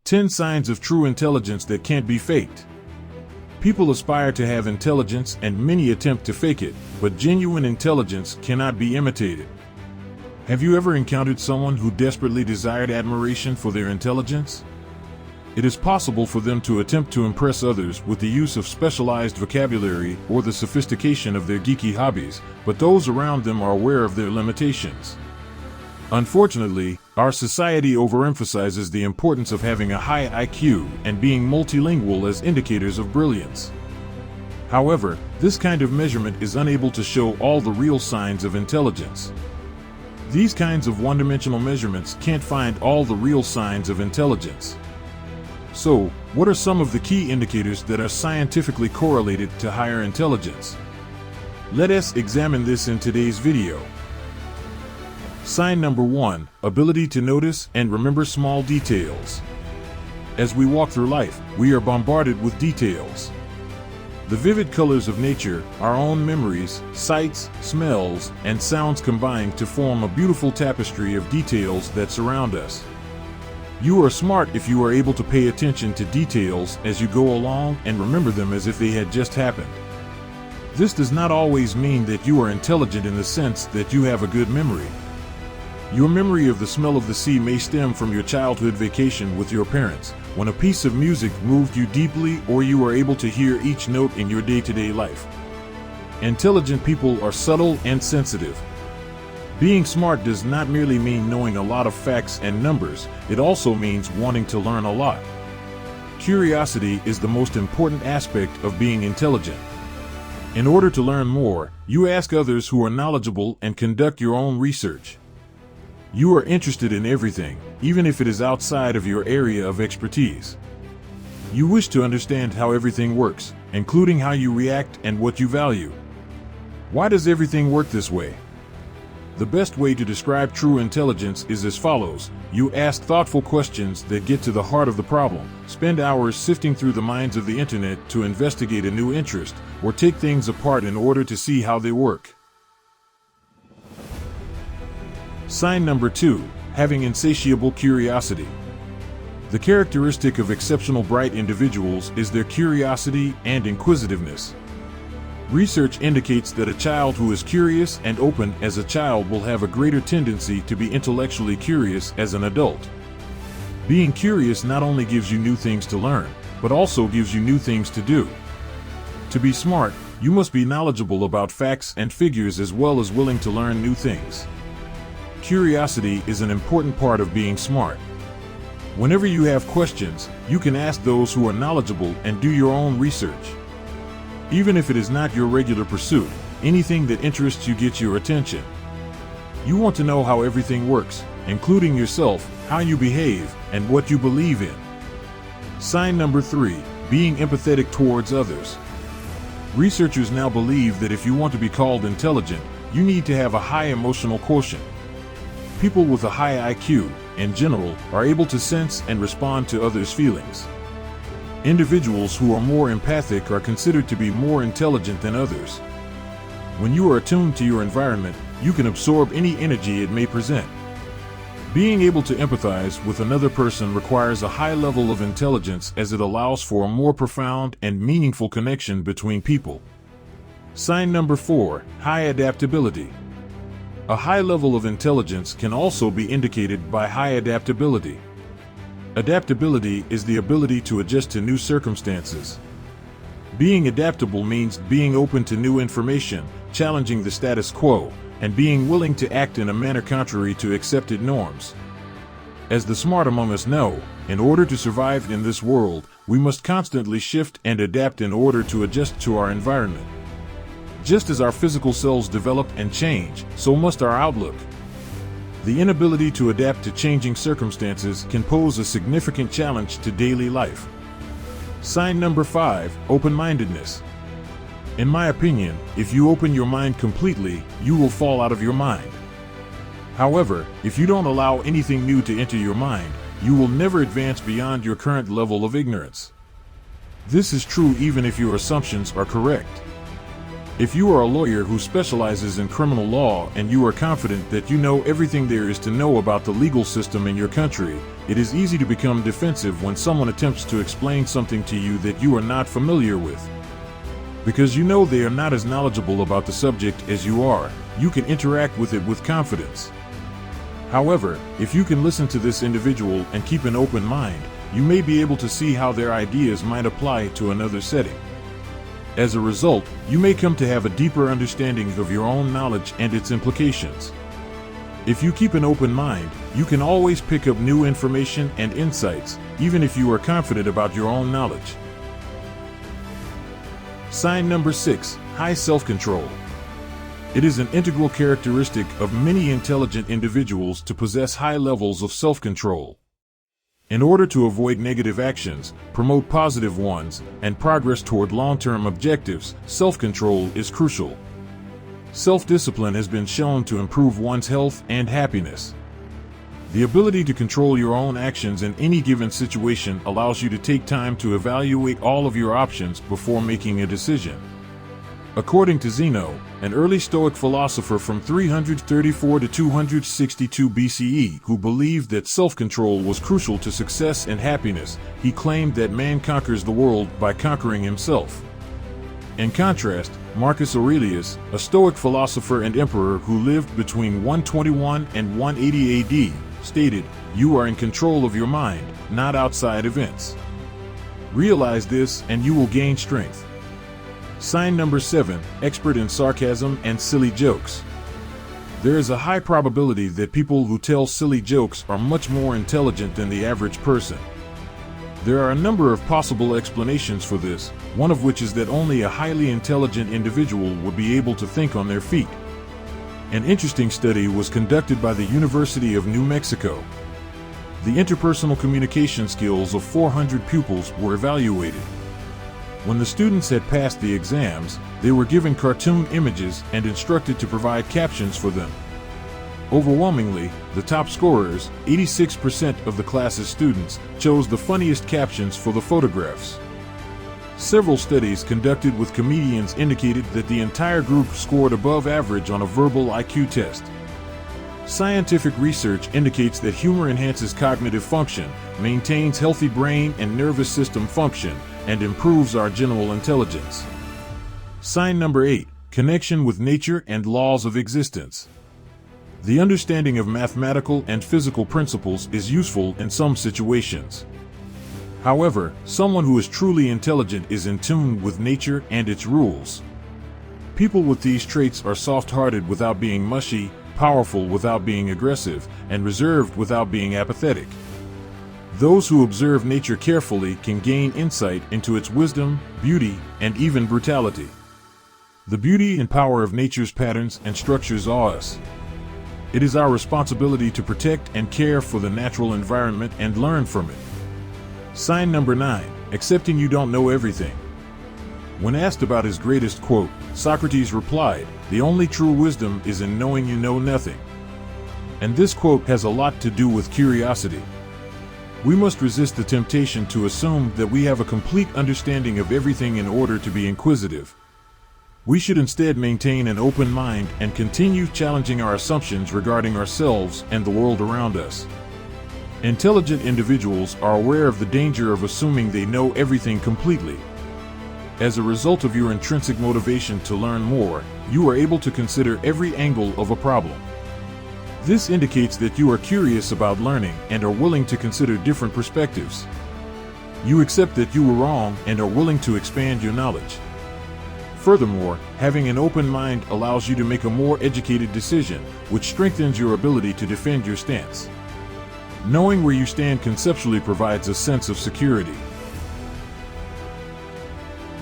10 signs of true intelligence that can't be faked. People aspire to have intelligence and many attempt to fake it, but genuine intelligence cannot be imitated. Have you ever encountered someone who desperately desired admiration for their intelligence? It is possible for them to attempt to impress others with the use of specialized vocabulary or the sophistication of their geeky hobbies, but those around them are aware of their limitations. Unfortunately, our society overemphasizes the importance of having a high IQ and being multilingual as indicators of brilliance. However, this kind of measurement is unable to show all the real signs of intelligence. These kinds of one-dimensional measurements can't find all the real signs of intelligence. So, what are some of the key indicators that are scientifically correlated to higher intelligence? Let us examine this in today's video. Sign number 1, ability to notice and remember small details. As we walk through life, we are bombarded with details. The vivid colors of nature, our own memories, sights, smells, and sounds combine to form a beautiful tapestry of details that surround us. You are smart if you are able to pay attention to details as you go along and remember them as if they had just happened. This does not always mean that you are intelligent in the sense that you have a good memory. Your memory of the smell of the sea may stem from your childhood vacation with your parents, when a piece of music moved you deeply or you were able to hear each note in your day-to-day life. Intelligent people are subtle and sensitive. Being smart does not merely mean knowing a lot of facts and numbers, it also means wanting to learn a lot. Curiosity is the most important aspect of being intelligent. In order to learn more, you ask others who are knowledgeable and conduct your own research. You are interested in everything, even if it is outside of your area of expertise. You wish to understand how everything works, including how you react and what you value. Why does everything work this way? The best way to describe true intelligence is as follows. You ask thoughtful questions that get to the heart of the problem, spend hours sifting through the minds of the internet to investigate a new interest, or take things apart in order to see how they work. Sign number 2, having insatiable curiosity. The characteristic of exceptional bright individuals is their curiosity and inquisitiveness. Research indicates that a child who is curious and open as a child will have a greater tendency to be intellectually curious as an adult. Being curious not only gives you new things to learn, but also gives you new things to do. To be smart, you must be knowledgeable about facts and figures as well as willing to learn new things. Curiosity is an important part of being smart. Whenever you have questions, you can ask those who are knowledgeable and do your own research. Even if it is not your regular pursuit, anything that interests you gets your attention. You want to know how everything works, including yourself, how you behave, and what you believe in. Sign number 3, being empathetic towards others. Researchers now believe that if you want to be called intelligent, you need to have a high emotional quotient. People with a high IQ, in general, are able to sense and respond to others' feelings. Individuals who are more empathic are considered to be more intelligent than others. When you are attuned to your environment, you can absorb any energy it may present. Being able to empathize with another person requires a high level of intelligence as it allows for a more profound and meaningful connection between people. Sign number 4, high adaptability. A high level of intelligence can also be indicated by high adaptability. Adaptability is the ability to adjust to new circumstances. Being adaptable means being open to new information, challenging the status quo, and being willing to act in a manner contrary to accepted norms. As the smart among us know, in order to survive in this world, we must constantly shift and adapt in order to adjust to our environment. Just as our physical selves develop and change, so must our outlook. The inability to adapt to changing circumstances can pose a significant challenge to daily life. Sign number 5, open-mindedness. In my opinion, if you open your mind completely, you will fall out of your mind. However, if you don't allow anything new to enter your mind, you will never advance beyond your current level of ignorance. This is true even if your assumptions are correct. If you are a lawyer who specializes in criminal law and you are confident that you know everything there is to know about the legal system in your country, it is easy to become defensive when someone attempts to explain something to you that you are not familiar with. Because you know they are not as knowledgeable about the subject as you are, you can interact with it with confidence. However, if you can listen to this individual and keep an open mind, you may be able to see how their ideas might apply to another setting. As a result, you may come to have a deeper understanding of your own knowledge and its implications. If you keep an open mind, you can always pick up new information and insights, even if you are confident about your own knowledge. Sign number 6, high self-control. It is an integral characteristic of many intelligent individuals to possess high levels of self-control. In order to avoid negative actions, promote positive ones, and progress toward long-term objectives, self-control is crucial. Self-discipline has been shown to improve one's health and happiness. The ability to control your own actions in any given situation allows you to take time to evaluate all of your options before making a decision. According to Zeno, an early Stoic philosopher from 334 to 262 BCE who believed that self-control was crucial to success and happiness, he claimed that man conquers the world by conquering himself. In contrast, Marcus Aurelius, a Stoic philosopher and emperor who lived between 121 and 180 AD, stated, "You are in control of your mind, not outside events. Realize this and you will gain strength." Sign number 7, expert in sarcasm and silly jokes. There is a high probability that people who tell silly jokes are much more intelligent than the average person. There are a number of possible explanations for this, one of which is that only a highly intelligent individual would be able to think on their feet. An interesting study was conducted by the University of New Mexico. The interpersonal communication skills of 400 pupils were evaluated. When the students had passed the exams, they were given cartoon images and instructed to provide captions for them. Overwhelmingly, the top scorers, 86% of the class's students, chose the funniest captions for the photographs. Several studies conducted with comedians indicated that the entire group scored above average on a verbal IQ test. Scientific research indicates that humor enhances cognitive function, maintains healthy brain and nervous system function, and improves our general intelligence. Sign number 8, connection with nature and laws of existence. The understanding of mathematical and physical principles is useful in some situations. However, someone who is truly intelligent is in tune with nature and its rules. People with these traits are soft-hearted without being mushy, powerful without being aggressive, and reserved without being apathetic. Those who observe nature carefully can gain insight into its wisdom, beauty, and even brutality. The beauty and power of nature's patterns and structures awe us. It is our responsibility to protect and care for the natural environment and learn from it. Sign number 9, accepting you don't know everything. When asked about his greatest quote, Socrates replied, "The only true wisdom is in knowing you know nothing." And this quote has a lot to do with curiosity. We must resist the temptation to assume that we have a complete understanding of everything in order to be inquisitive. We should instead maintain an open mind and continue challenging our assumptions regarding ourselves and the world around us. Intelligent individuals are aware of the danger of assuming they know everything completely. As a result of your intrinsic motivation to learn more, you are able to consider every angle of a problem. This indicates that you are curious about learning and are willing to consider different perspectives. You accept that you were wrong and are willing to expand your knowledge. Furthermore, having an open mind allows you to make a more educated decision, which strengthens your ability to defend your stance. Knowing where you stand conceptually provides a sense of security.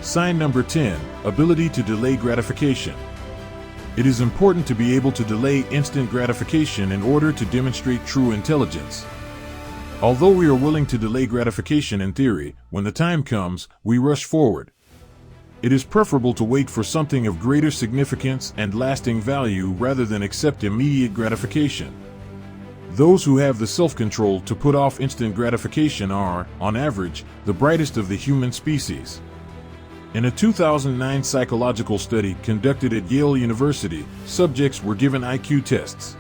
Sign number 10, ability to delay gratification. It is important to be able to delay instant gratification in order to demonstrate true intelligence. Although we are willing to delay gratification in theory, when the time comes, we rush forward. It is preferable to wait for something of greater significance and lasting value rather than accept immediate gratification. Those who have the self-control to put off instant gratification are, on average, the brightest of the human species. In a 2009 psychological study conducted at Yale University, subjects were given IQ tests.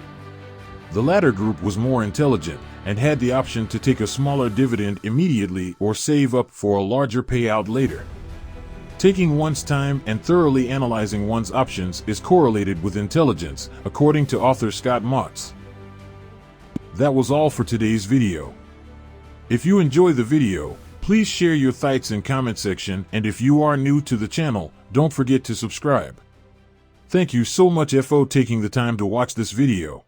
The latter group was more intelligent and had the option to take a smaller dividend immediately or save up for a larger payout later. Taking one's time and thoroughly analyzing one's options is correlated with intelligence, according to author Scott Motz. That was all for today's video. If you enjoy the video, please share your thoughts in comment section, and if you are new to the channel, don't forget to subscribe. Thank you so much for taking the time to watch this video.